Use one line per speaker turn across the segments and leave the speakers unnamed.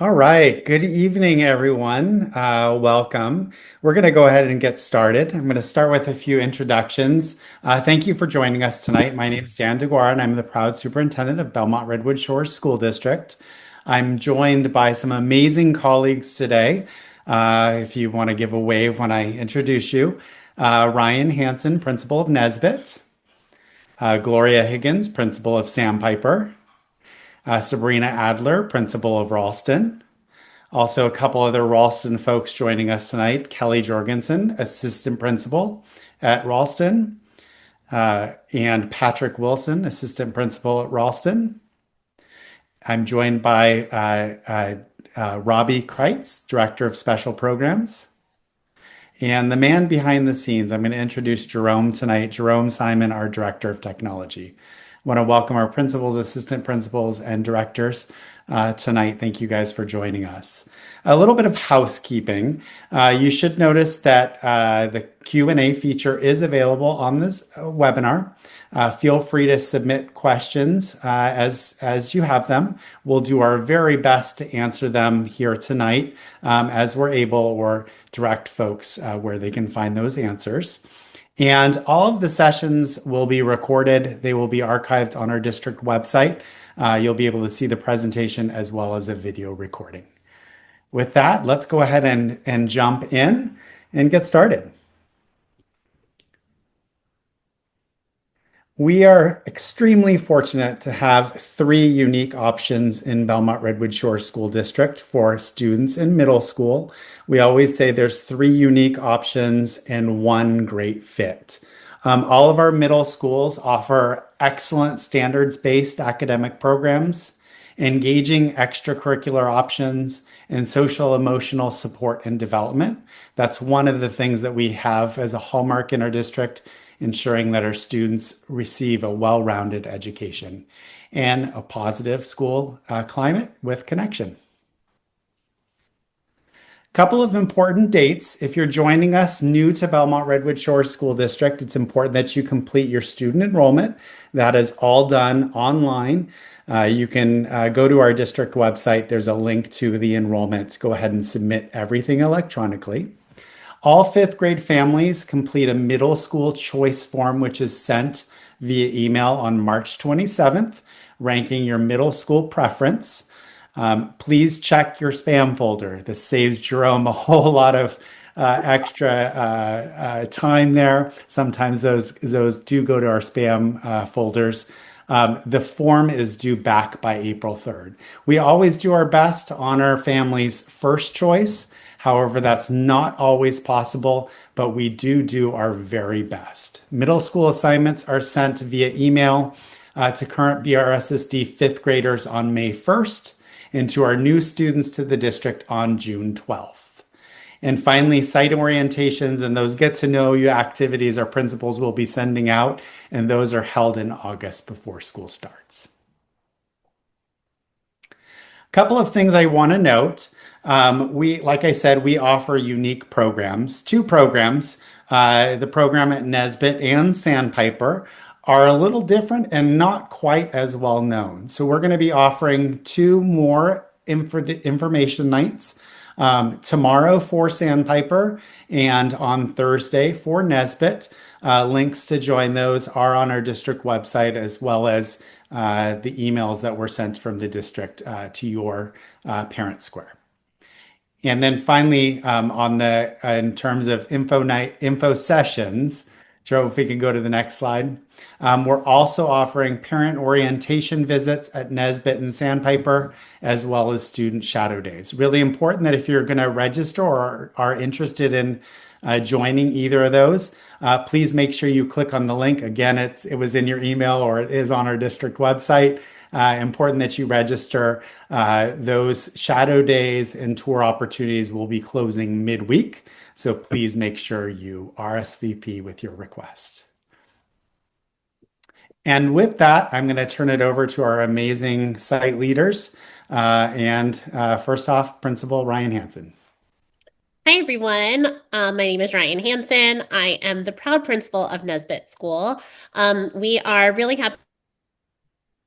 All right. Good evening, everyone. Welcome. We're going to go ahead and get started. I'm going to start with a few introductions. Thank you for joining us tonight. My name is Dan DeGuara, and I'm the proud superintendent of Belmont-Redwood Shores School District. I'm joined by some amazing colleagues today. If you want to give a wave when I introduce you, Ryan Hansen, principal of Nesbit, Gloria Higgins, principal of Sandpiper, Sabrina Adler, principal of Ralston. Also, a couple other Ralston folks joining us tonight. Kelly Jorgensen, assistant principal at Ralston, and Patrick Wilson, assistant principal at Ralston. I'm joined by Robbie Kreitz, director of special programs. And the man behind the scenes, I'm going to introduce Jerome tonight. Jerome Simon, our director of technology. I want to welcome our principals, assistant principals, and directors tonight. Thank you guys for joining us. A little bit of housekeeping. You should notice that the Q&A feature is available on this webinar. Feel free to submit questions as you have them. We'll do our very best to answer them here tonight as we're able, or direct folks where they can find those answers. And all of the sessions will be recorded. They will be archived on our district website. You'll be able to see the presentation as well as a video recording. With that, let's go ahead and jump in and get started. We are extremely fortunate to have three unique options in Belmont-Redwood Shores School District for students in middle school. We always say there's three unique options and one great fit. All of our middle schools offer excellent standards-based academic programs, engaging extracurricular options, and social emotional support and development. That's one of the things that we have as a hallmark in our district, ensuring that our students receive a well-rounded education and a positive school climate with connection. Couple of important dates. If you're joining us new to Belmont-Redwood Shores School District, it's important that you complete your student enrollment. That is all done online. You can go to our district website. There's a link to the enrollment. Go ahead and submit everything electronically. All fifth grade families complete a middle school choice form, which is sent via email on March 27th, ranking your middle school preference. Please check your spam folder. This saves Jerome a whole lot of extra time there. Sometimes those do go to our spam folders. The form is due back by April 3rd. We always do our best to honor families' first choice. However, that's not always possible, but we do our very best. Middle school assignments are sent via email to current BRSSD fifth graders on May 1st and to our new students to the district on June 12th. And finally, site orientations and those get to know you activities our principals will be sending out, and those are held in August before school starts. A couple of things I want to note. Like I said, we offer unique programs. Two programs, the program at Nesbit and Sandpiper, are a little different and not quite as well known. So we're going to be offering two more information nights tomorrow for Sandpiper and on Thursday for Nesbit. Links to join those are on our district website, as well as the emails that were sent from the district to your parent square. And then finally, in terms of info sessions, Joe, if we can go to the next slide. We're also offering parent orientation visits at Nesbit and Sandpiper, as well as student shadow days. Really important that if you're going to register or are interested in joining either of those, please make sure you click on the link. Again, it was in your email or it is on our district website. Important that you register. Those shadow days and tour opportunities will be closing midweek. So please make sure you RSVP with your request. And with that, I'm going to turn it over to our amazing site leaders. First off, Principal Ryan Hansen.
Hi, everyone. My name is Ryan Hansen. I am the proud principal of Nesbit School. We are really happy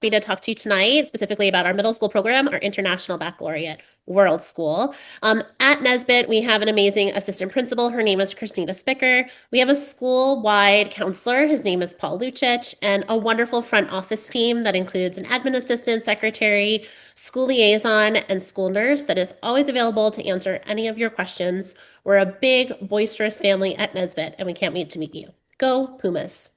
happy to talk to you tonight specifically about our middle school program, our International Baccalaureate World School. At Nesbitt, we have an amazing assistant principal. Her name is Christina Spicker. We have a school-wide counselor. His name is Paul Lucic, and a wonderful front office team that includes an admin assistant, secretary, school liaison, and school nurse that is always available to answer any of your questions. We're a big, boisterous family at Nesbitt, and we can't wait to meet you. Go Pumas!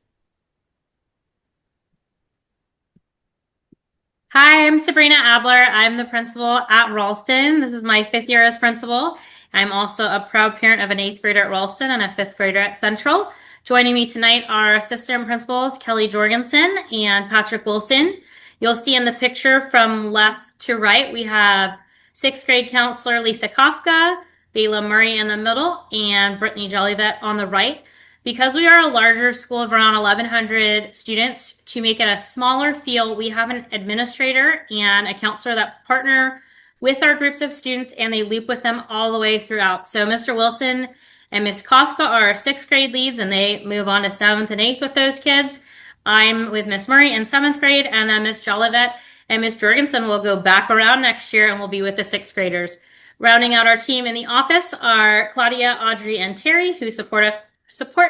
Hi, I'm Sabrina Abler. I'm the principal at Ralston. This is my 5th year as principal. I'm also a proud parent of an 8th grader at Ralston and a 5th grader at Central. Joining me tonight are assistant principals Kelly Jorgensen and Patrick Wilson. You'll see in the picture from left to right, we have 6th grade counselor Lisa Kafka, Bayla Murray in the middle, and Brittany Jollivet on the right. Because we are a larger school of around 1,100 students, to make it a smaller feel, we have an administrator and a counselor that partner with our groups of students, and they loop with them all the way throughout. So Mr. Wilson and Ms. Kafka are our 6th grade leads, and they move on to 7th and 8th with those kids. I'm with Ms. Murray in 7th grade, and then Ms. Jollivet and Ms. Jorgensen will go back around next year and will be with the 6th graders. Rounding out our team in the office are Claudia, Audrey, and Terry, who support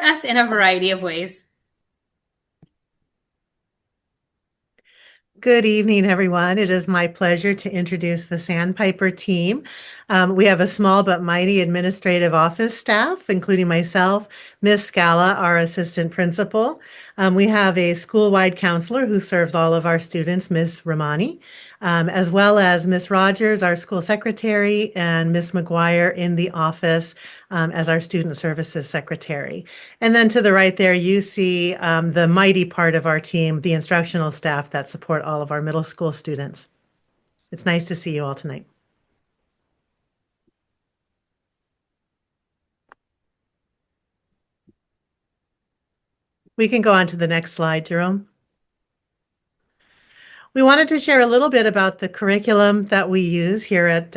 us in a variety of ways.
Good evening, everyone. It is my pleasure to introduce the Sandpiper team. We have a small but mighty administrative office staff, including myself, Miss Scala, our assistant principal. We have a school-wide counselor who serves all of our students, Miss Ramani, as well as Miss Rogers, our school secretary, and Miss McGuire in the office as our student services secretary. And then to the right there, you see the mighty part of our team, the instructional staff that support all of our middle school students. It's nice to see you all tonight. We can go on to the next slide, Jerome. We wanted to share a little bit about the curriculum that we use here at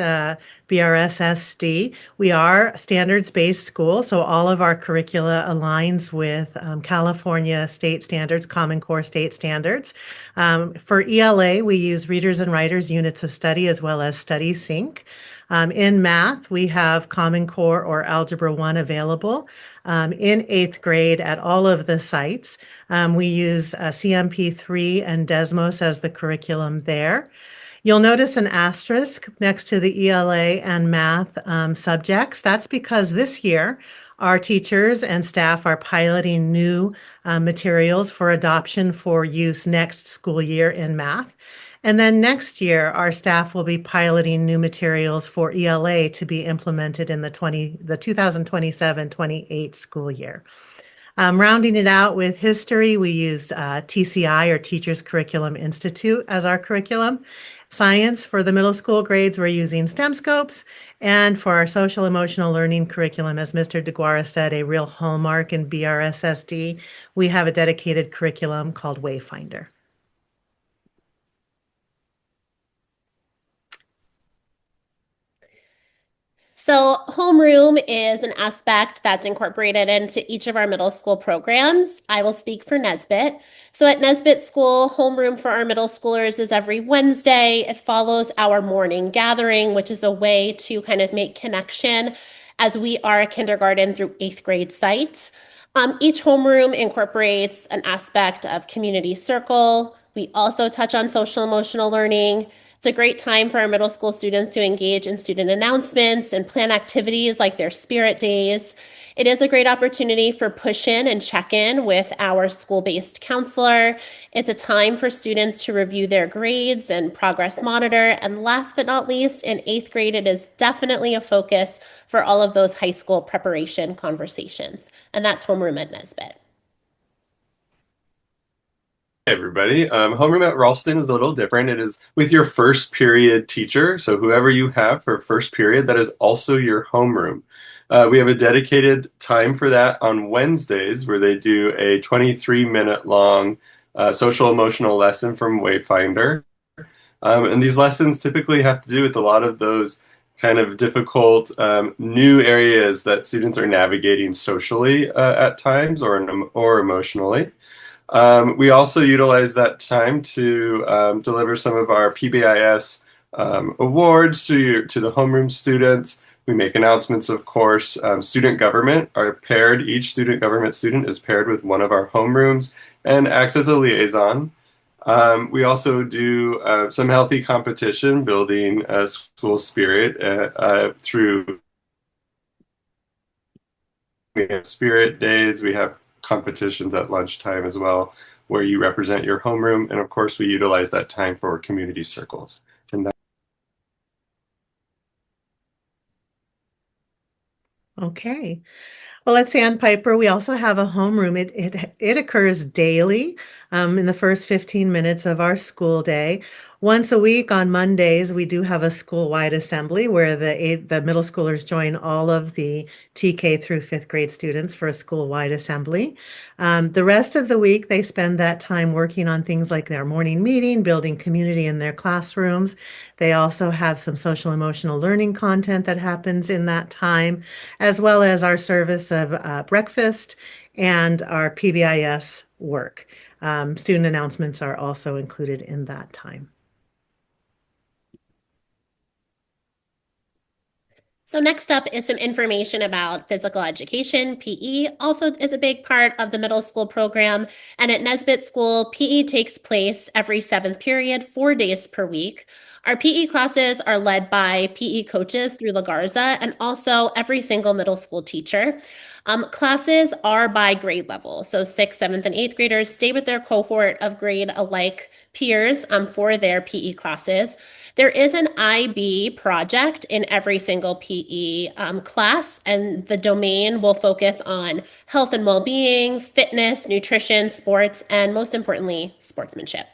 BRSSD. We are a standards-based school, so all of our curricula aligns with California state standards, Common Core state standards. For ELA, we use Readers and Writers units of study as well as Study Sync. In math, we have Common Core or Algebra 1 available. In 8th grade at all of the sites, we use CMP3 and Desmos as the curriculum there. You'll notice an asterisk next to the ELA and math subjects. That's because this year, our teachers and staff are piloting new materials for adoption for use next school year in math. And then next year, our staff will be piloting new materials for ELA to be implemented in the 2027-28 school year. Rounding it out with history, we use TCI or Teachers Curriculum Institute as our curriculum. Science, for the middle school grades, we're using STEM Scopes. And for our social emotional learning curriculum, as Mr. DeGuara said, a real hallmark in BRSSD, we have a dedicated curriculum called Wayfinder.
So homeroom is an aspect that's incorporated into each of our middle school programs. I will speak for Nesbitt. So at Nesbitt School, homeroom for our middle schoolers is every Wednesday. It follows our morning gathering, which is a way to kind of make connection as we are a kindergarten through 8th grade site. Each homeroom incorporates an aspect of community circle. We also touch on social emotional learning. It's a great time for our middle school students to engage in student announcements and plan activities like their spirit days. It is a great opportunity for push-in and check-in with our school-based counselor. It's a time for students to review their grades and progress monitor. And last but not least, in 8th grade, it is definitely a focus for all of those high school preparation conversations. And that's homeroom at Nesbitt.
Hey everybody. Homeroom at Ralston is a little different. It is with your first period teacher. So whoever you have for first period, that is also your homeroom. We have a dedicated time for that on Wednesdays where they do a 23-minute long social emotional lesson from Wayfinder. And these lessons typically have to do with a lot of those kind of difficult new areas that students are navigating socially at times or emotionally. We also utilize that time to deliver some of our PBIS awards to the homeroom students. We make announcements, of course. Student government are paired. Each student government student is paired with one of our homerooms and acts as a liaison. We also do some healthy competition, building school spirit through we have spirit days. We have competitions at lunchtime as well, where you represent your homeroom. And of course, we utilize that time for community circles. And that
Okay. Well, at Sandpiper, we also have a homeroom. It occurs daily in the first 15 minutes of our school day. Once a week on Mondays, we do have a school-wide assembly where the middle schoolers join all of the TK through fifth grade students for a school-wide assembly. The rest of the week, they spend that time working on things like their morning meeting, building community in their classrooms. They also have some social emotional learning content that happens in that time, as well as our service of breakfast and our PBIS work. Student announcements are also included in that time.
So next up is some information about physical education. PE also is a big part of the middle school program. And at Nesbitt School, PE takes place every 7th period, 4 days per week. Our PE classes are led by PE coaches through La Garza and also every single middle school teacher. Classes are by grade level. So 6th, 7th, and 8th graders stay with their cohort of grade alike peers for their PE classes. There is an IB project in every single PE class, and the domain will focus on health and well-being, fitness, nutrition, sports, and most importantly, sportsmanship.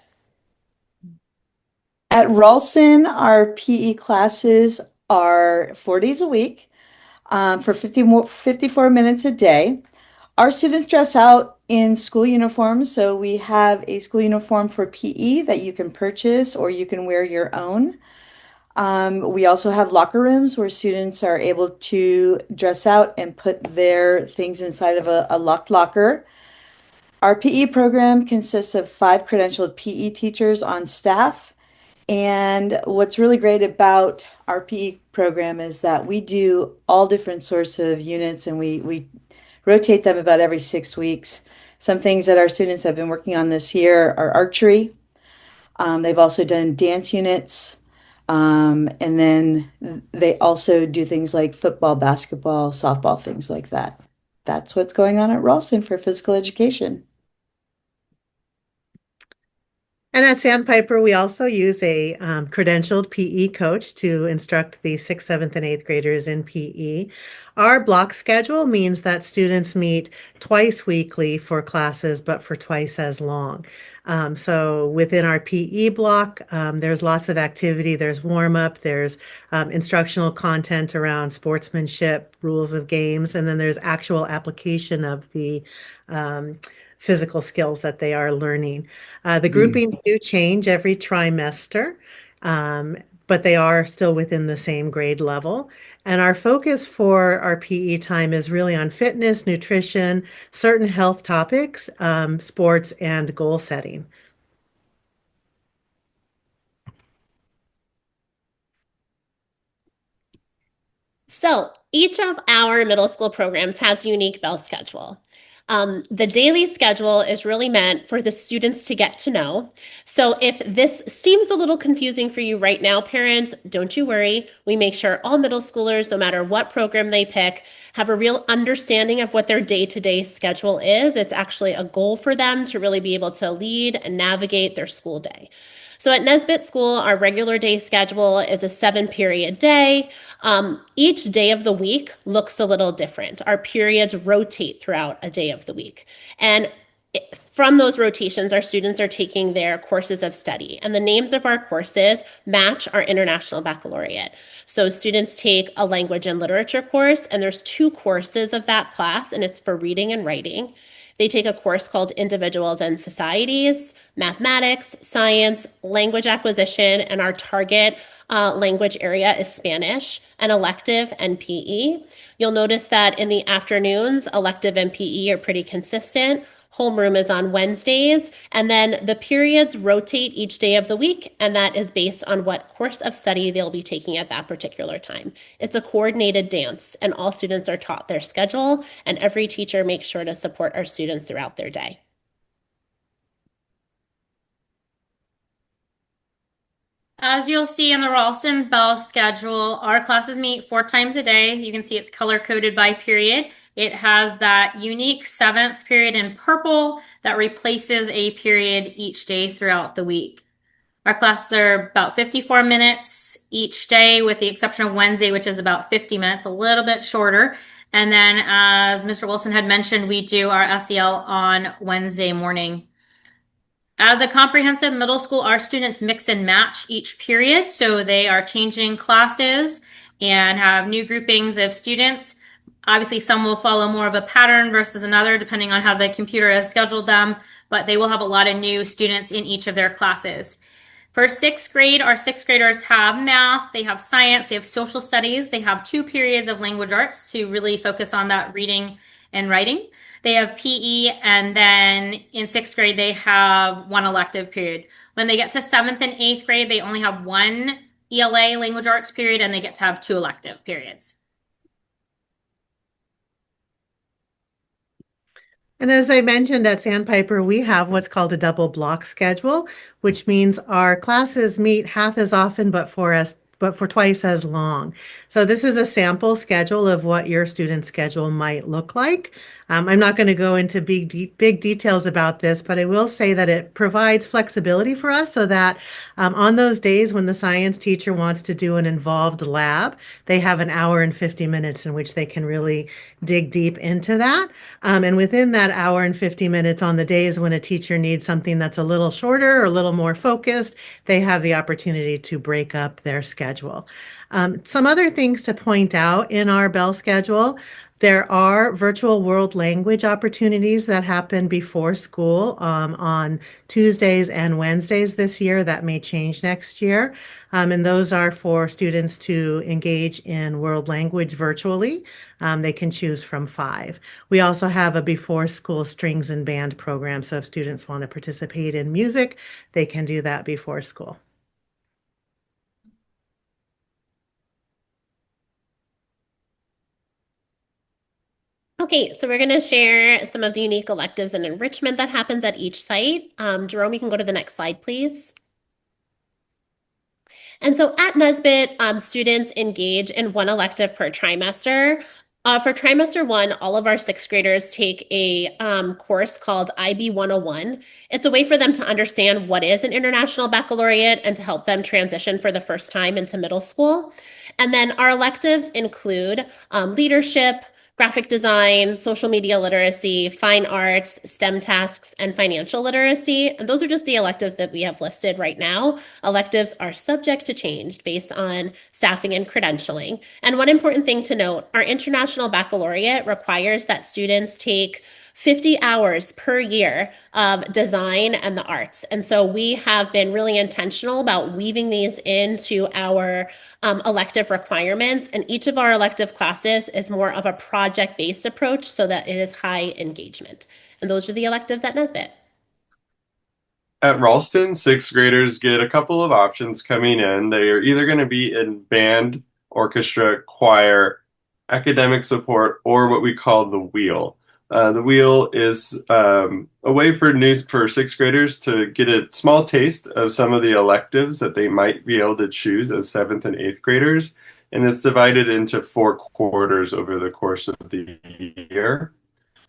At Ralston, our PE classes are 4 days a week for 54 minutes a day. Our students dress out in school uniforms, so we have a school uniform for PE that you can purchase or you can wear your own. We also have locker rooms where students are able to dress out and put their things inside of a locked locker. Our PE program consists of 5 credentialed PE teachers on staff. And what's really great about our PE program is that we do all different sorts of units and we rotate them about every 6 weeks. Some things that our students have been working on this year are archery. They've also done dance units. And then they also do things like football, basketball, softball, things like that. That's what's going on at Ralston for physical education.
And at Sandpiper, we also use a credentialed PE coach to instruct the 6th, 7th, and 8th graders in PE. Our block schedule means that students meet twice weekly for classes, but for twice as long. So within our PE block, there's lots of activity. There's warm-up, there's instructional content around sportsmanship, rules of games, and then there's actual application of the physical skills that they are learning. The groupings do change every trimester, but they are still within the same grade level. And our focus for our PE time is really on fitness, nutrition, certain health topics, sports, and goal setting.
So each of our middle school programs has a unique bell schedule. The daily schedule is really meant for the students to get to know. So if this seems a little confusing for you right now, parents, don't you worry. We make sure all middle schoolers, no matter what program they pick, have a real understanding of what their day-to-day schedule is. It's actually a goal for them to really be able to lead and navigate their school day. So at Nesbitt School, our regular day schedule is a 7-period day. Each day of the week looks a little different. Our periods rotate throughout a day of the week. And from those rotations, our students are taking their courses of study. And the names of our courses match our International Baccalaureate. So students take a language and literature course, and there's 2 courses of that class, and it's for reading and writing. They take a course called Individuals and Societies, Mathematics, Science, Language Acquisition, and our target language area is Spanish, and elective and PE. You'll notice that in the afternoons, elective and PE are pretty consistent. Homeroom is on Wednesdays, and then the periods rotate each day of the week, and that is based on what course of study they'll be taking at that particular time. It's a coordinated dance, and all students are taught their schedule, and every teacher makes sure to support our students throughout their day.
As you'll see in the Ralston Bell schedule, our classes meet 4 times a day. You can see it's color-coded by period. It has that unique 7th period in purple that replaces a period each day throughout the week. Our classes are about 54 minutes each day, with the exception of Wednesday, which is about 50 minutes, a little bit shorter. And then, as Mr. Wilson had mentioned, we do our SEL on Wednesday morning. As a comprehensive middle school, our students mix and match each period, so they are changing classes and have new groupings of students. Obviously, some will follow more of a pattern versus another, depending on how the computer has scheduled them, but they will have a lot of new students in each of their classes. For 6th grade, our 6th graders have math, they have science, they have social studies, they have 2 periods of language arts to really focus on that reading and writing. They have PE, and then in 6th grade, they have 1 elective period. When they get to 7th and 8th grade, they only have 1 ELA language arts period, and they get to have 2 elective periods.
And as I mentioned at Sandpiper, we have what's called a double block schedule, which means our classes meet half as often, but for twice as long. So this is a sample schedule of what your student schedule might look like. I'm not going to go into big details about this, but I will say that it provides flexibility for us so that on those days when the science teacher wants to do an involved lab, they have an hour and 50 minutes in which they can really dig deep into that. And within that hour and 50 minutes, on the days when a teacher needs something that's a little shorter or a little more focused, they have the opportunity to break up their schedule. Some other things to point out in our Bell schedule: there are virtual world language opportunities that happen before school on Tuesdays and Wednesdays this year. That may change next year. And those are for students to engage in world language virtually. They can choose from 5. We also have a before school strings and band program. So if students want to participate in music, they can do that before school.
Okay, so we're going to share some of the unique electives and enrichment that happens at each site. Jerome, you can go to the next slide, please. And so at Nesbitt, students engage in 1 elective per trimester. For trimester 1, all of our 6th graders take a course called IB 101. It's a way for them to understand what is an international baccalaureate and to help them transition for the first time into middle school. And then our electives include leadership, graphic design, social media literacy, fine arts, STEM tasks, and financial literacy. And those are just the electives that we have listed right now. Electives are subject to change based on staffing and credentialing. And one important thing to note, our International Baccalaureate requires that students take 50 hours per year of design and the arts. And so we have been really intentional about weaving these into our elective requirements. And each of our elective classes is more of a project-based approach so that it is high engagement. And those are the electives at Nesbitt.
At Ralston, 6th graders get a couple of options coming in. They are either going to be in band, orchestra, choir, academic support, or what we call the wheel. The wheel is a way for 6th graders to get a small taste of some of the electives that they might be able to choose as 7th and 8th graders. And it's divided into 4 quarters over the course of the year.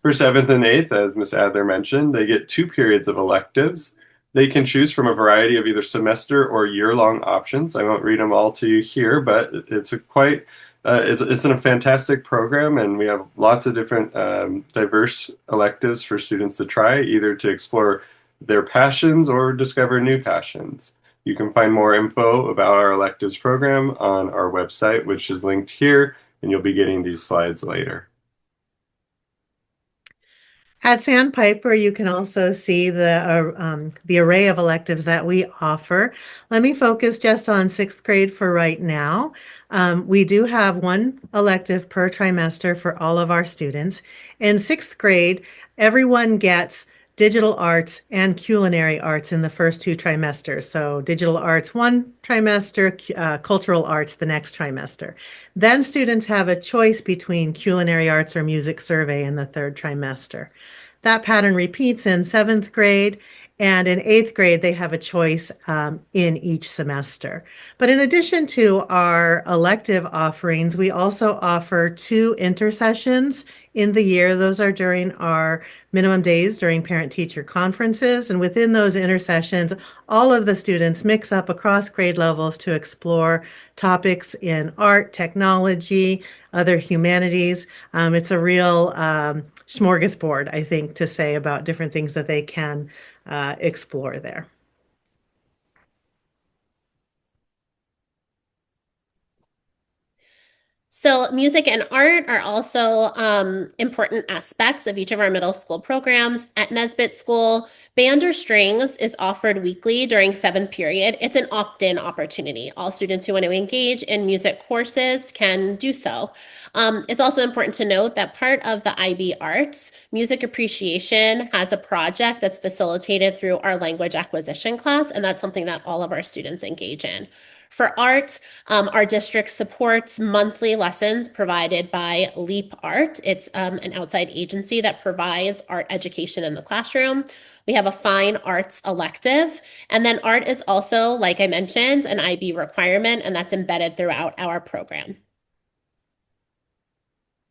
For 7th and 8th, as Ms. Adler mentioned, they get 2 periods of electives. They can choose from a variety of either semester or year-long options. I won't read them all to you here, but it's a fantastic program, and we have lots of different diverse electives for students to try, either to explore their passions or discover new passions. You can find more info about our electives program on our website, which is linked here, and you'll be getting these slides later.
At Sandpiper, you can also see the array of electives that we offer. Let me focus just on 6th grade for right now. We do have 1 elective per trimester for all of our students. In 6th grade, everyone gets digital arts, and culinary arts in the first 2 trimesters. So digital arts 1 trimester, cultural arts the next trimester. Then students have a choice between culinary arts or music survey in the 3rd trimester. That pattern repeats in 7th grade, and in 8th grade, they have a choice in each semester. But in addition to our elective offerings, we also offer 2 intersessions in the year. Those are during our minimum days during parent-teacher conferences. And within those intersessions, all of the students mix up across grade levels to explore topics in art, technology, other humanities. It's a real smorgasbord, I think, to say about different things that they can explore there.
So, music and art are also important aspects of each of our middle school programs. At Nesbitt School, band or strings is offered weekly during 7th period. It's an opt-in opportunity. All students who want to engage in music courses can do so. It's also important to note that part of the IB Arts, music appreciation, has a project that's facilitated through our language acquisition class, and that's something that all of our students engage in. For art, our district supports monthly lessons provided by Leap Art. It's an outside agency that provides art education in the classroom. We have a fine arts elective, and then art is also, like I mentioned, an IB requirement, and that's embedded throughout our program.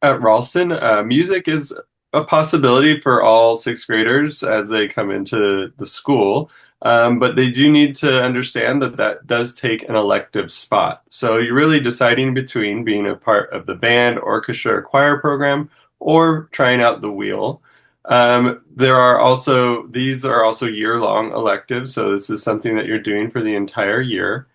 At Ralston, music is a possibility for all 6th graders as they come into the school, but they do need to understand that that does take an elective spot. So you're really deciding between being a part of the band, orchestra, or choir program, or trying out the wheel. These are also year-long electives, so this is something that you're doing for the entire year.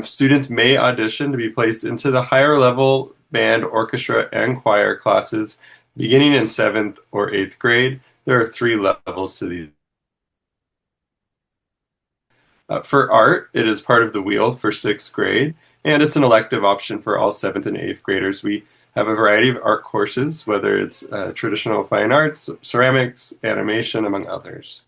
Students may audition to be placed into the higher level band, orchestra, and choir classes beginning in 7th or 8th grade. There are 3 levels to these. For art, it is part of the wheel for 6th grade, and it's an elective option for all 7th and 8th graders. We have a variety of art courses, whether it's traditional fine arts, ceramics, animation, among others.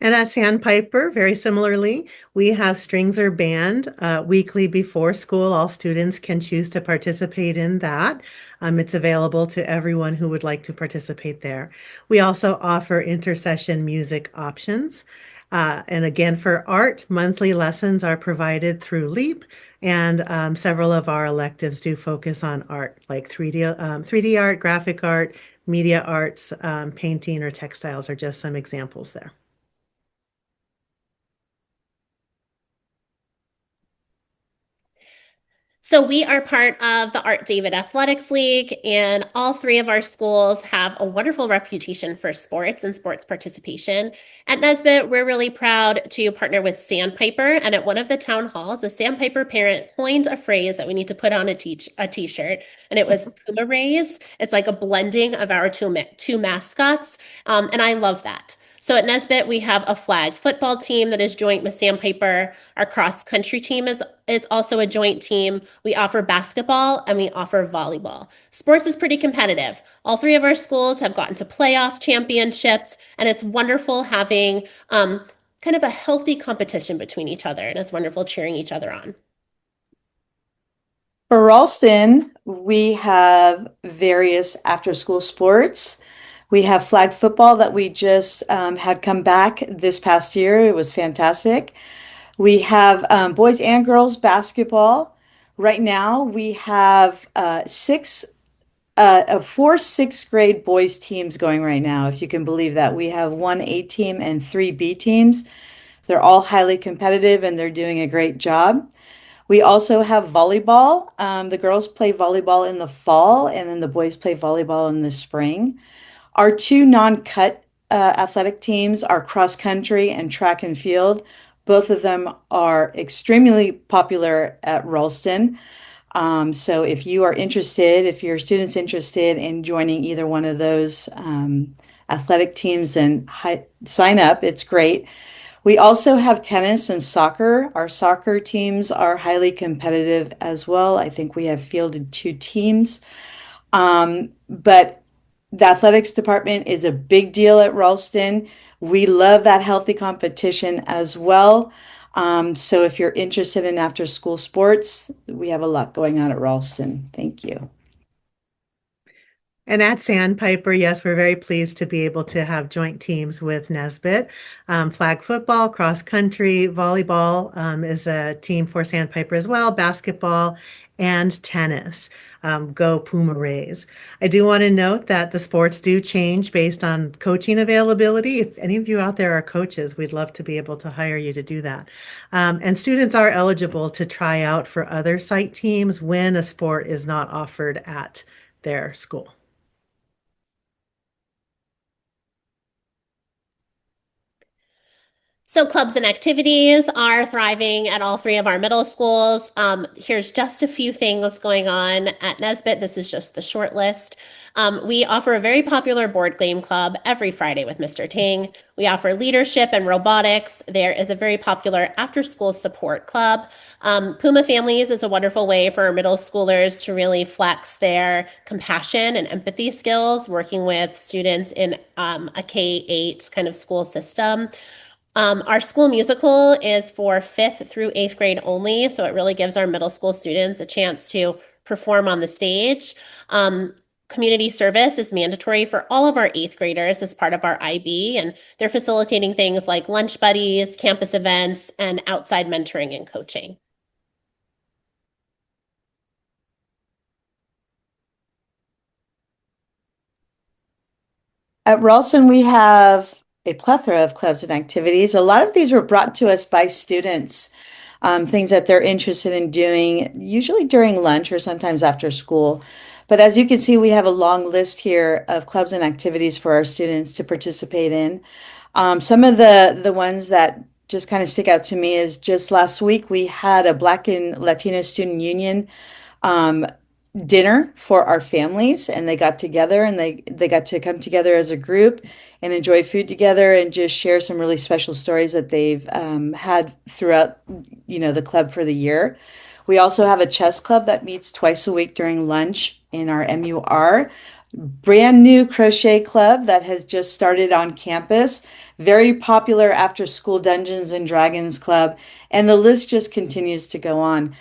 And at Sandpiper, very similarly, we have strings or band weekly before school. All students can choose to participate in that. It's available to everyone who would like to participate there. We also offer intersession music options. And again, for art, monthly lessons are provided through LEAP, and several of our electives do focus on art, like 3D art, graphic art, media arts, painting, or textiles are just some examples there.
So we are part of the Art David Athletics League, and all 3 of our schools have a wonderful reputation for sports and sports participation. At Nesbitt, we're really proud to partner with Sandpiper, and at one of the town halls, a Sandpiper parent coined a phrase that we need to put on a t-shirt, and it was Puma Rays. It's like a blending of our two mascots, and I love that. So at Nesbitt, we have a flag football team that is joint with Sandpiper. Our cross country team is also a joint team. We offer basketball and we offer volleyball. Sports is pretty competitive. All 3 of our schools have gotten to playoff championships, and it's wonderful having kind of a healthy competition between each other, and it's wonderful cheering each other on.
For Ralston, we have various after-school sports. We have flag football that we just had come back this past year. It was fantastic. We have boys and girls basketball. Right now, we have 4 6th grade boys teams going right now, if you can believe that. We have 1 A team and 3 B teams. They're all highly competitive and they're doing a great job. We also have volleyball. The girls play volleyball in the fall, and then the boys play volleyball in the spring. Our 2 non-cut athletic teams are cross country and track and field. Both of them are extremely popular at Ralston. So if you are interested, if your student's interested in joining either one of those athletic teams, then sign up. It's great. We also have tennis and soccer. Our soccer teams are highly competitive as well. I think we have fielded 2 teams. But The athletics department is a big deal at Ralston. We love that healthy competition as well. So if you're interested in after school sports, we have a lot going on at Ralston. Thank you.
And at Sandpiper, yes, we're very pleased to be able to have joint teams with Nesbit. Flag football, cross country, volleyball is a team for Sandpiper as well, basketball, and tennis. Go Puma Rays. I do want to note that the sports do change based on coaching availability. If any of you out there are coaches, we'd love to be able to hire you to do that. And students are eligible to try out for other site teams when a sport is not offered at their school.
So clubs and activities are thriving at all three of our middle schools. Here's just a few things going on at Nesbit. This is just the short list. We offer a very popular board game club every Friday with Mr. Ting. We offer leadership and robotics. There is a very popular after-school support club. Puma Families is a wonderful way for middle schoolers to really flex their compassion and empathy skills, working with students in a K-8 kind of school system. Our school musical is for 5th through 8th grade only, so it really gives our middle school students a chance to perform on the stage. Community service is mandatory for all of our 8th graders as part of our IB, and they're facilitating things like lunch buddies, campus events, and outside mentoring and coaching.
At Ralston, we have a plethora of clubs and activities. A lot of these were brought to us by students, things that they're interested in doing, usually during lunch or sometimes after school. But as you can see, we have a long list here of clubs and activities for our students to participate in. Some of the ones that just kind of stick out to me is just last week we had a Black and Latino Student Union dinner for our families, and they got together and they got to come together as a group and enjoy food together and just share some really special stories that they've had throughout the club for the year. We also have a chess club that meets twice a week during lunch in our MUR. Brand new crochet club that has just started on campus. Very popular after school Dungeons and Dragons club, and the list just continues to go on.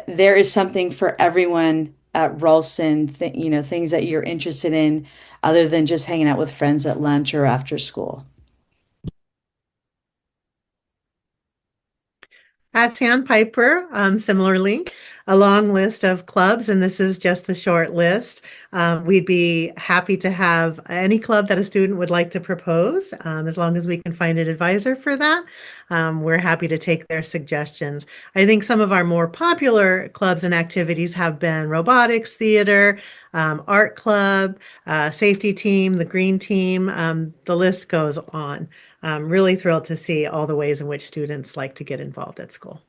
There is something for everyone at Ralston, things that you're interested in other than just hanging out with friends at lunch or after school.
At Sandpiper, similarly, a long list of clubs, and this is just the short list. We'd be happy to have any club that a student would like to propose, as long as we can find an advisor for that. We're happy to take their suggestions. I think some of our more popular clubs and activities have been robotics, theater, art club, safety team, the green team. The list goes on. I'm really thrilled to see all the ways in which students like to get involved at school.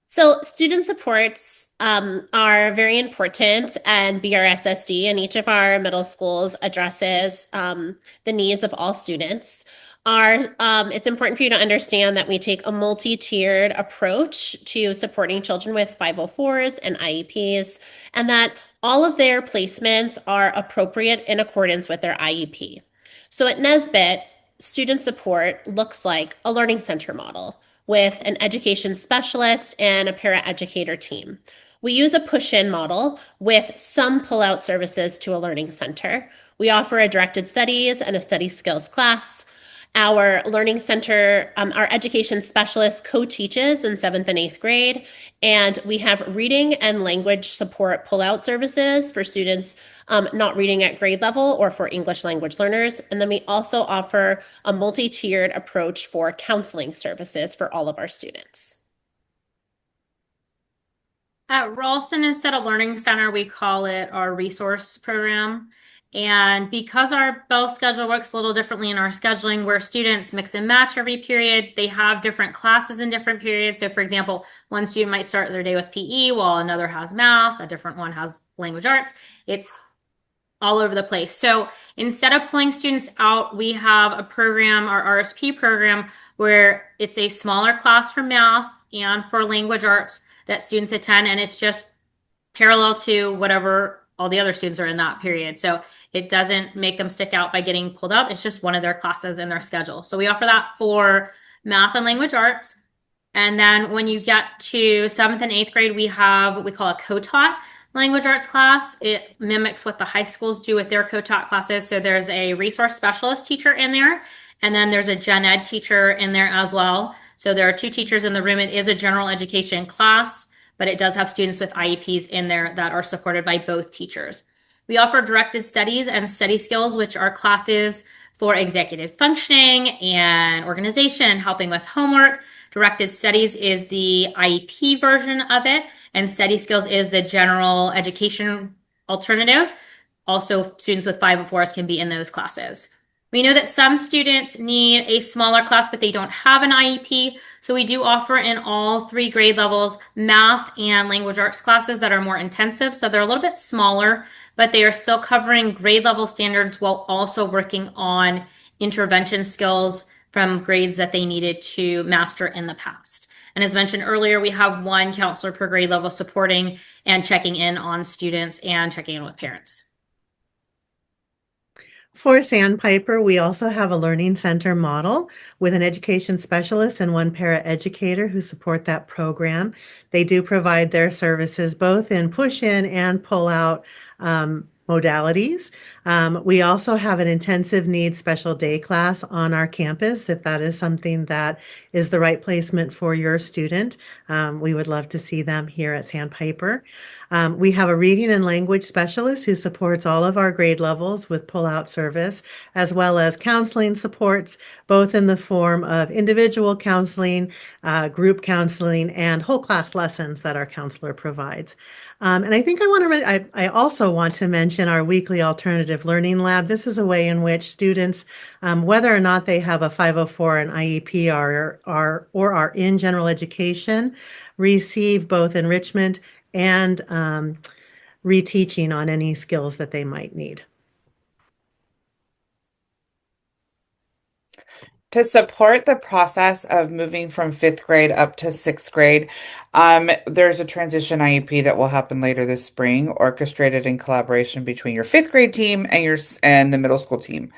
So student supports are very important, and BRSSD in each of our middle schools addresses the needs of all students. It's important for you to understand that we take a multi-tiered approach to supporting children with 504s and IEPs, and that all of their placements are appropriate in accordance with their IEP. So at Nesbit, student support looks like a learning center model with an education specialist and a paraeducator team. We use a push-in model with some pull-out services to a learning center. We offer a directed studies and a study skills class. Our learning center, our education specialist co-teaches in 7th and 8th grade, and we have reading and language support pull-out services for students not reading at grade level or for English language learners. And then we also offer a multi-tiered approach for counseling services for all of our students.
At Ralston, instead of Learning Center, we call it our resource program. And because our bell schedule works a little differently in our scheduling, where students mix and match every period, they have different classes in different periods. So for example, one student might start their day with PE while another has math, a different one has language arts. It's all over the place. So instead of pulling students out, we have a program, our RSP program, where it's a smaller class for math, and for language arts that students attend, and it's just parallel to whatever all the other students are in that period. So it doesn't make them stick out by getting pulled out. It's just one of their classes in their schedule. So we offer that for math and language arts. And then when you get to 7th and 8th grade, we have what we call a co-taught language arts class. It mimics what the high schools do with their co-taught classes. So there's a resource specialist teacher in there, and then there's a gen ed teacher in there as well. So there are 2 teachers in the room. It is a general education class, but it does have students with IEPs in there that are supported by both teachers. We offer directed studies and study skills, which are classes for executive functioning and organization, helping with homework. Directed studies is the IEP version of it, and study skills is the general education alternative. Also, students with 504s can be in those classes. We know that some students need a smaller class, but they don't have an IEP. So we do offer in all 3 grade levels math and language arts classes that are more intensive. So they're a little bit smaller, but they are still covering grade level standards while also working on intervention skills from grades that they needed to master in the past. And as mentioned earlier, we have 1 counselor per grade level supporting and checking in on students and checking in with parents.
For Sandpiper, we also have a learning center model with an education specialist and 1 paraeducator who support that program. They do provide their services both in push-in and pull-out modalities. We also have an intensive needs special day class on our campus. If that is something that is the right placement for your student, we would love to see them here at Sandpiper. We have a reading and language specialist who supports all of our grade levels with pull-out service, as well as counseling supports, both in the form of individual counseling, group counseling, and whole class lessons that our counselor provides. And I think I also want to mention our weekly alternative learning lab. This is a way in which students, whether or not they have a 504 and IEP or are in general education, receive both enrichment and reteaching on any skills that they might need.
To support the process of moving from 5th grade up to 6th grade, there's a transition IEP that will happen later this spring, orchestrated in collaboration between your 5th grade team and the middle school team.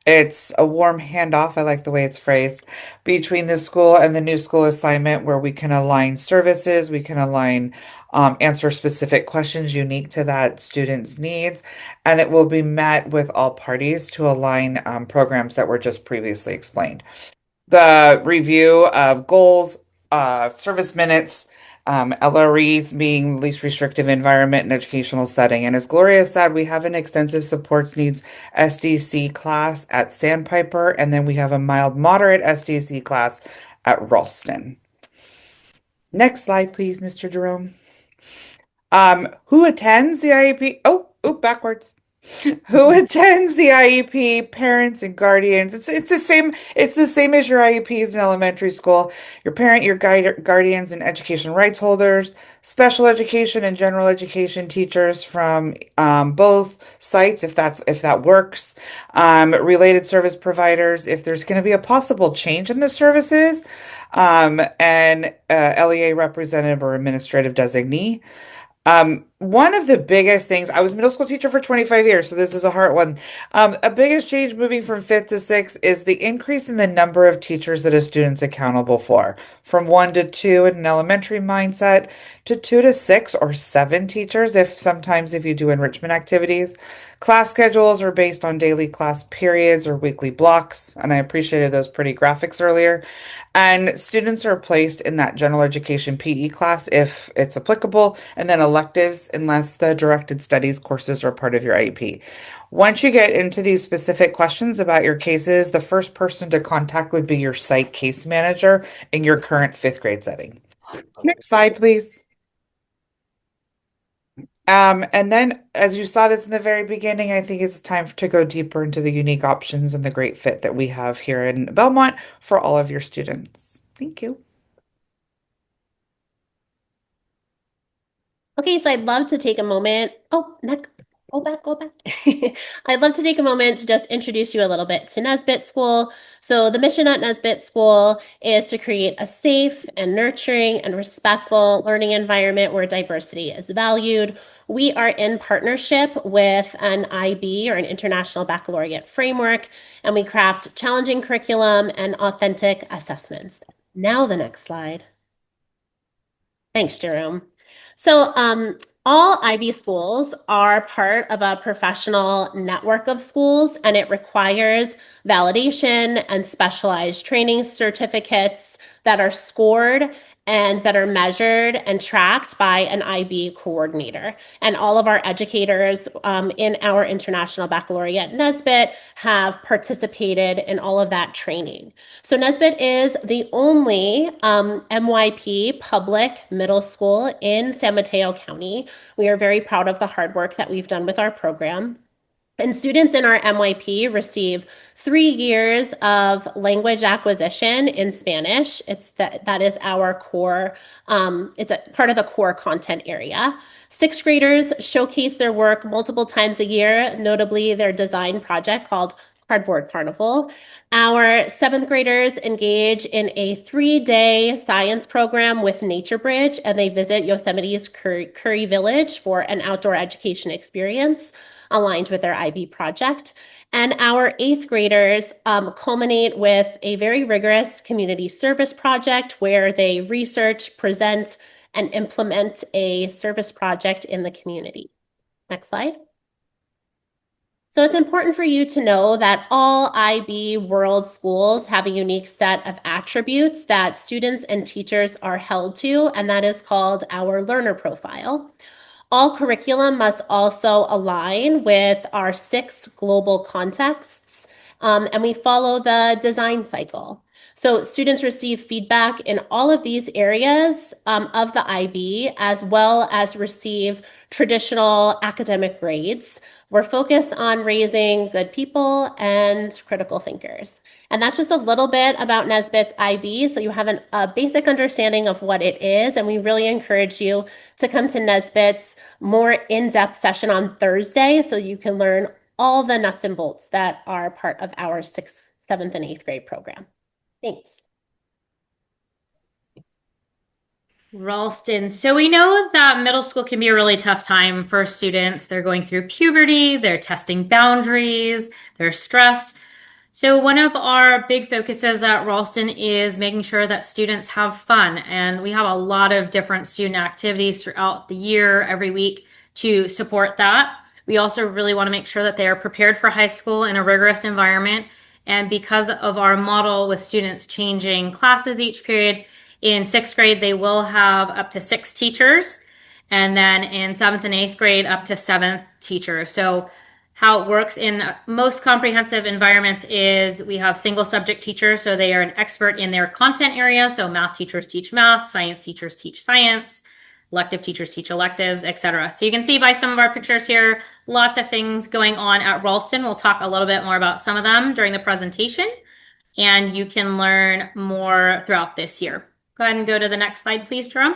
It's a warm handoff, I like the way it's phrased, between the school and the new school assignment where we can align services, we can align answer specific questions unique to that student's needs, and it will be met with all parties to align programs that were just previously explained. The review of goals, service minutes, LREs being least restrictive environment and educational setting. And as Gloria said, we have an extensive supports needs SDC class at Sandpiper, and then we have a mild moderate SDC class at Ralston. Next slide, please, Mr. Jerome. Who attends the IEP? Oh, backwards. Who attends the IEP? Parents and guardians. It's the same as your IEPs in elementary school. Your parent, your guardians, and education rights holders, special education and general education teachers from both sites, if that works. Related service providers, if there's going to be a possible change in the services, and LEA representative or administrative designee. One of the biggest things, I was a middle school teacher for 25 years, so this is a hard one. A biggest change moving from 5th to 6th is the increase in the number of teachers that a student's accountable for, from 1 to 2 in an elementary mindset to 2 to 6 or 7 teachers sometimes if you do enrichment activities. Class schedules are based on daily class periods or weekly blocks, and I appreciated those pretty graphics earlier. And students are placed in that general education PE class if it's applicable, and then electives unless the directed studies courses are part of your IEP. Once you get into these specific questions about your cases, the first person to contact would be your site case manager in your current 5th grade setting. Next slide, please. And then, as you saw this in the very beginning, I think it's time to go deeper into the unique options and the great fit that we have here in Belmont for all of your students. Thank you.
Okay, so I'd love to take a moment. Oh, Nick. Go back, go back. I'd love to take a moment to just introduce you a little bit to Nesbit School. So the mission at Nesbit School is to create a safe and nurturing and respectful learning environment where diversity is valued. We are in partnership with an IB, or an International Baccalaureate Framework, and we craft challenging curriculum and authentic assessments. Now the next slide. Thanks, Jerome. So all IB schools are part of a professional network of schools, and it requires validation and specialized training certificates that are scored and that are measured and tracked by an IB coordinator. And all of our educators in our International Baccalaureate Nesbit have participated in all of that training. So Nesbit is the only MYP public middle school in San Mateo County. We are very proud of the hard work that we've done with our program. And students in our MYP receive 3 years of language acquisition in Spanish. That is our core, it's a part of the core content area. 6th graders showcase their work multiple times a year, notably their design project called Cardboard Carnival. Our 7th graders engage in a 3-day science program with Nature Bridge, and they visit Yosemite's Curry Village for an outdoor education experience aligned with their IB project. And our 8th graders culminate with a very rigorous community service project where they research, present, and implement a service project in the community. Next slide. So it's important for you to know that all IB World schools have a unique set of attributes that students and teachers are held to, and that is called our learner profile. All curriculum must also align with our 6 global contexts, and we follow the design cycle. So students receive feedback in all of these areas of the IB, as well as receive traditional academic grades. We're focused on raising good people and critical thinkers. And that's just a little bit about Nesbit's IB, so you have a basic understanding of what it is, and we really encourage you to come to Nesbit's more in-depth session on Thursday so you can learn all the nuts and bolts that are part of our 6th, 7th, and 8th grade program. Thanks.
Ralston. So we know that middle school can be a really tough time for students. They're going through puberty, they're testing boundaries, they're stressed. So one of our big focuses at Ralston is making sure that students have fun. And we have a lot of different student activities throughout the year, every week, to support that. We also really want to make sure that they are prepared for high school in a rigorous environment. And because of our model with students changing classes each period, in 6th grade, they will have up to 6 teachers. And then in 7th and 8th grade, up to 7 teachers. So how it works in most comprehensive environments is we have single subject teachers. So they are an expert in their content area. So math teachers teach math, science teachers teach science, elective teachers teach electives, etc. So you can see by some of our pictures here, lots of things going on at Ralston. We'll talk a little bit more about some of them during the presentation, and you can learn more throughout this year. Go ahead and go to the next slide, please, Jerome.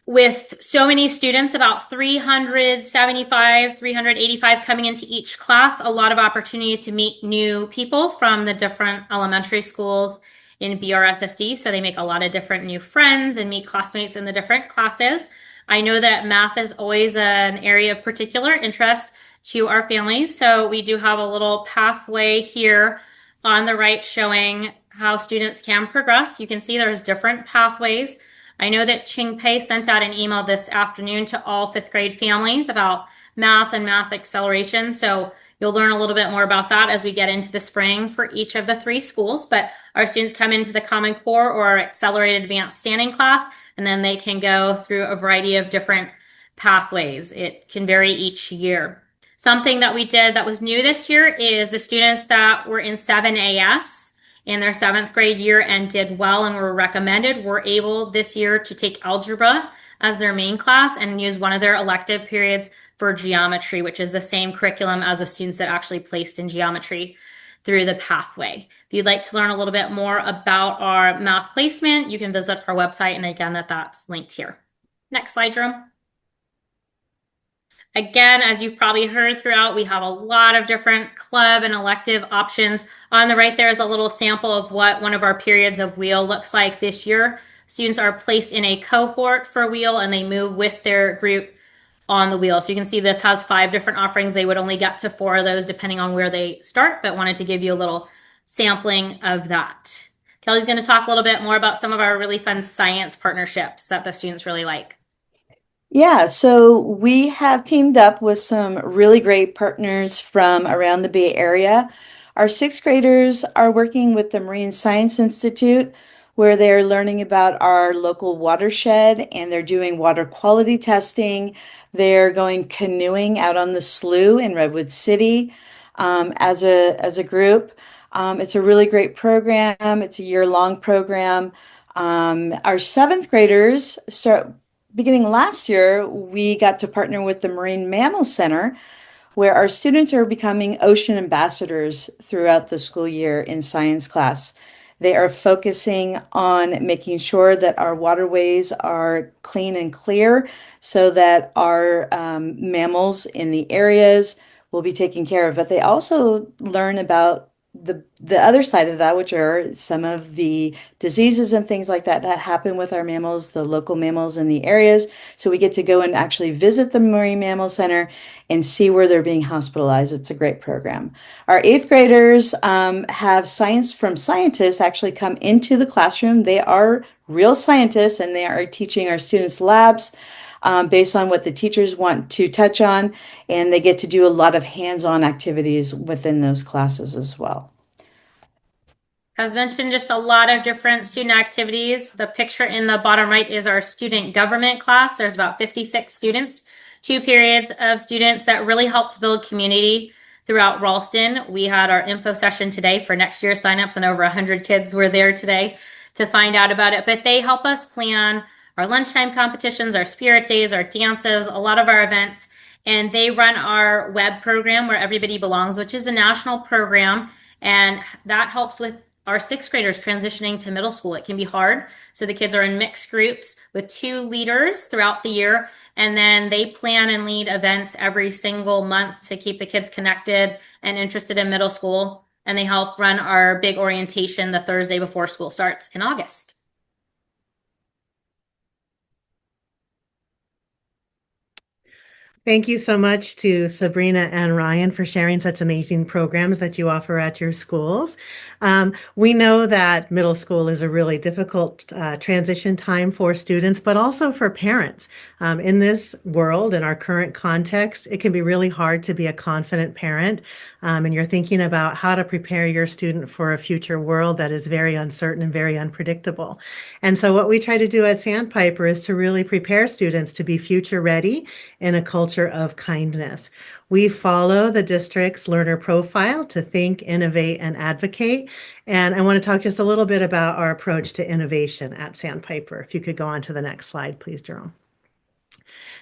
With so many students, about 375, 385 coming into each class, a lot of opportunities to meet new people from the different elementary schools in BRSSD. So they make a lot of different new friends and meet classmates in the different classes. I know that math is always an area of particular interest to our families. So we do have a little pathway here on the right showing how students can progress. You can see there's different pathways. I know that Ching Pei sent out an email this afternoon to all 5th grade families about math and math acceleration. So you'll learn a little bit more about that as we get into the spring for each of the 3 schools. But our students come into the Common Core or our Accelerated Advanced Standing class, and then they can go through a variety of different pathways. It can vary each year. Something that we did that was new this year is the students that were in 7AS in their 7th grade year and did well and were recommended were able this year to take algebra as their main class and use one of their elective periods for geometry, which is the same curriculum as the students that actually placed in geometry through the pathway. If you'd like to learn a little bit more about our math placement, you can visit our website, and again, that's linked here. Next slide, Jerome. Again, as you've probably heard throughout, we have a lot of different club and elective options. On the right there is a little sample of what one of our periods of wheel looks like this year. Students are placed in a cohort for wheel and they move with their group on the wheel. So you can see this has 5 different offerings. They would only get to 4 of those depending on where they start, but wanted to give you a little sampling of that. Kelly's going to talk a little bit more about some of our really fun science partnerships that the students really like.
Yeah, so we have teamed up with some really great partners from around the Bay Area. Our sixth graders are working with the Marine Science Institute, where they're learning about our local watershed and they're doing water quality testing. They're going canoeing out on the slough in Redwood City as a group. It's a really great program. It's a year-long program. Our seventh graders start beginning last year, we got to partner with the Marine Mammal Center, where our students are becoming ocean ambassadors throughout the school year in science class. They are focusing on making sure that our waterways are clean and clear so that our mammals in the areas will be taken care of. But they also learn about the other side of that, which are some of the diseases and things like that that happen with our mammals, the local mammals in the areas. So we get to go and actually visit the Marine Mammal Center and see where they're being hospitalized. It's a great program. Our eighth graders have science from scientists actually come into the classroom. They are real scientists and they are teaching our students labs. Based on what the teachers want to touch on, and they get to do a lot of hands-on activities within those classes as well.
As mentioned, just a lot of different student activities. The picture in the bottom right is our student government class. There's about 56 students, 2 periods of students that really help to build community throughout Ralston. We had our info session today for next year's signups, and over 100 kids were there today to find out about it. But they help us plan our lunchtime competitions, our spirit days, our dances, a lot of our events. And they run our web program where everybody belongs, which is a national program. And that helps with our 6th graders transitioning to middle school. It can be hard. So the kids are in mixed groups with 2 leaders throughout the year. And then they plan and lead events every single month to keep the kids connected and interested in middle school. And they help run our big orientation the Thursday before school starts in August.
Thank you so much to Sabrina and Ryan for sharing such amazing programs that you offer at your schools. We know that middle school is a really difficult transition time for students, but also for parents. In this world, in our current context, it can be really hard to be a confident parent, and you're thinking about how to prepare your student for a future world that is very uncertain and very unpredictable. And so what we try to do at Sandpiper is to really prepare students to be future ready in a culture of kindness. We follow the district's learner profile to think, innovate, and advocate. And I want to talk just a little bit about our approach to innovation at Sandpiper. If you could go on to the next slide, please, Jerome.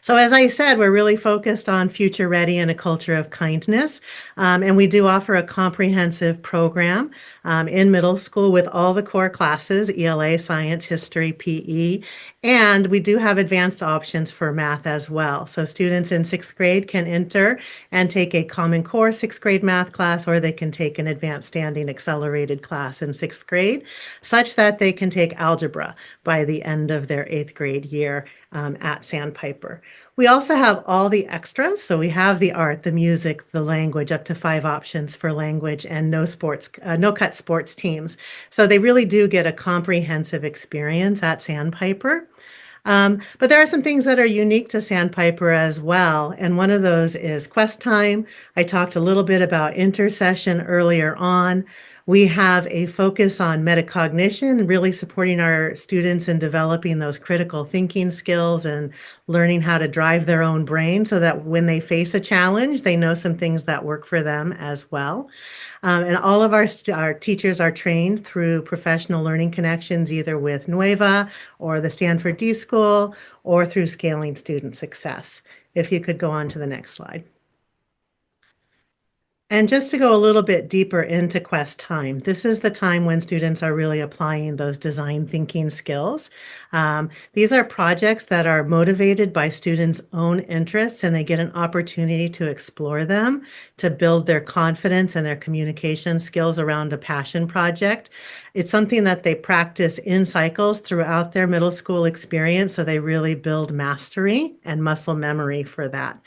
So as I said, we're really focused on future ready and a culture of kindness. And we do offer a comprehensive program in middle school with all the core classes, ELA, science, history, PE, and we do have advanced options for math as well. So students in 6th grade can enter and take a Common Core 6th grade math class, or they can take an advanced standing accelerated class in 6th grade, such that they can take algebra by the end of their 8th grade year at Sandpiper. We also have all the extras. So we have the art, the music, the language, up to 5 options for language, and no cut sports teams. So they really do get a comprehensive experience at Sandpiper. But there are some things that are unique to Sandpiper as well. And one of those is quest time. I talked a little bit about intercession earlier on. We have a focus on metacognition, really supporting our students in developing those critical thinking skills and learning how to drive their own brain so that when they face a challenge, they know some things that work for them as well. And all of our teachers are trained through professional learning connections, either with Nueva or the Stanford D School or through Scaling Student Success. If you could go on to the next slide. And just to go a little bit deeper into Quest time, this is the time when students are really applying those design thinking skills. These are projects that are motivated by students' own interests, and they get an opportunity to explore them, to build their confidence and their communication skills around a passion project. It's something that they practice in cycles throughout their middle school experience, so they really build mastery and muscle memory for that.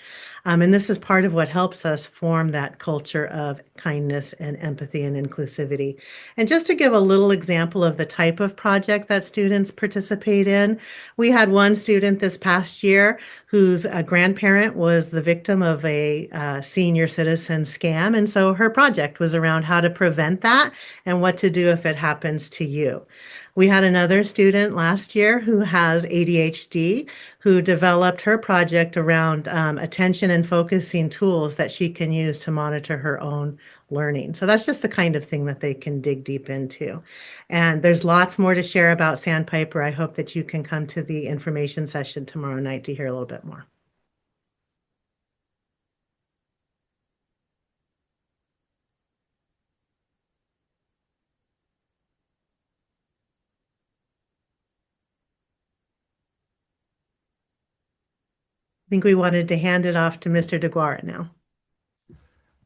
And this is part of what helps us form that culture of kindness and empathy and inclusivity. And just to give a little example of the type of project that students participate in, we had one student this past year whose grandparent was the victim of a senior citizen scam. And so her project was around how to prevent that and what to do if it happens to you. We had another student last year who has ADHD who developed her project around attention and focusing tools that she can use to monitor her own learning. So that's just the kind of thing that they can dig deep into. And there's lots more to share about Sandpiper. I hope that you can come to the information session tomorrow night to hear a little bit more. I think we wanted to hand it off to Mr. DeGuara now.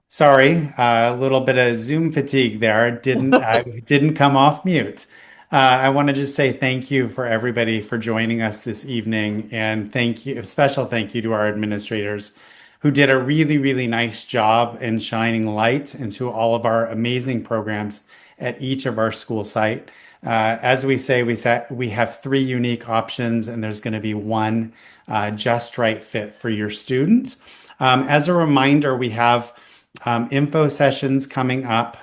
Sorry, a little bit of Zoom fatigue there. Didn't come off mute. I want to just say thank you for everybody for joining us this evening, and thank you, a special thank you to our administrators who did a really, really nice job in shining light into all of our amazing programs at each of our school site. As we say, we have three unique options, and there's going to be one just right fit for your students. As a reminder, we have info sessions coming up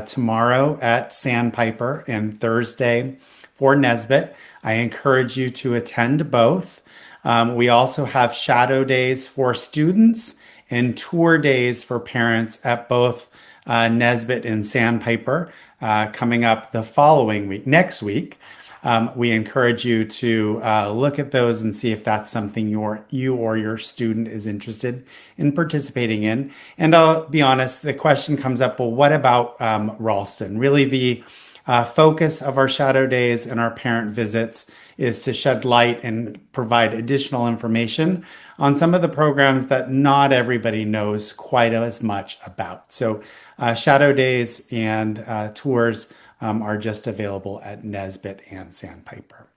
tomorrow at Sandpiper and Thursday for Nesbit. I encourage you to attend both. We also have shadow days for students and tour days for parents at both Nesbit and Sandpiper coming up the following week, next week. We encourage you to look at those and see if that's something you or your student is interested in participating in. And I'll be honest, the question comes up, well, what about Ralston? Really, the focus of our shadow days and our parent visits is to shed light and provide additional information on some of the programs that not everybody knows quite as much about. So shadow days and tours are just available at Nesbit and Sandpiper.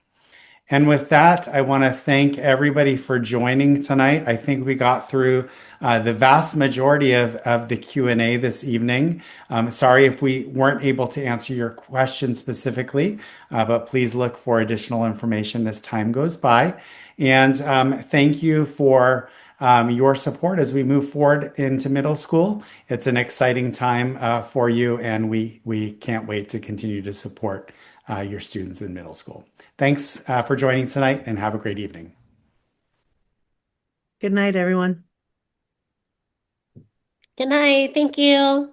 And with that, I want to thank everybody for joining tonight. I think we got through the vast majority of the Q&A this evening. Sorry if we weren't able to answer your question specifically, but please look for additional information as time goes by. And thank you for your support as we move forward into middle school. It's an exciting time for you, and we can't wait to continue to support your students in middle school. Thanks for joining tonight, and have a great evening.
Good night, everyone.
Good night. Thank you.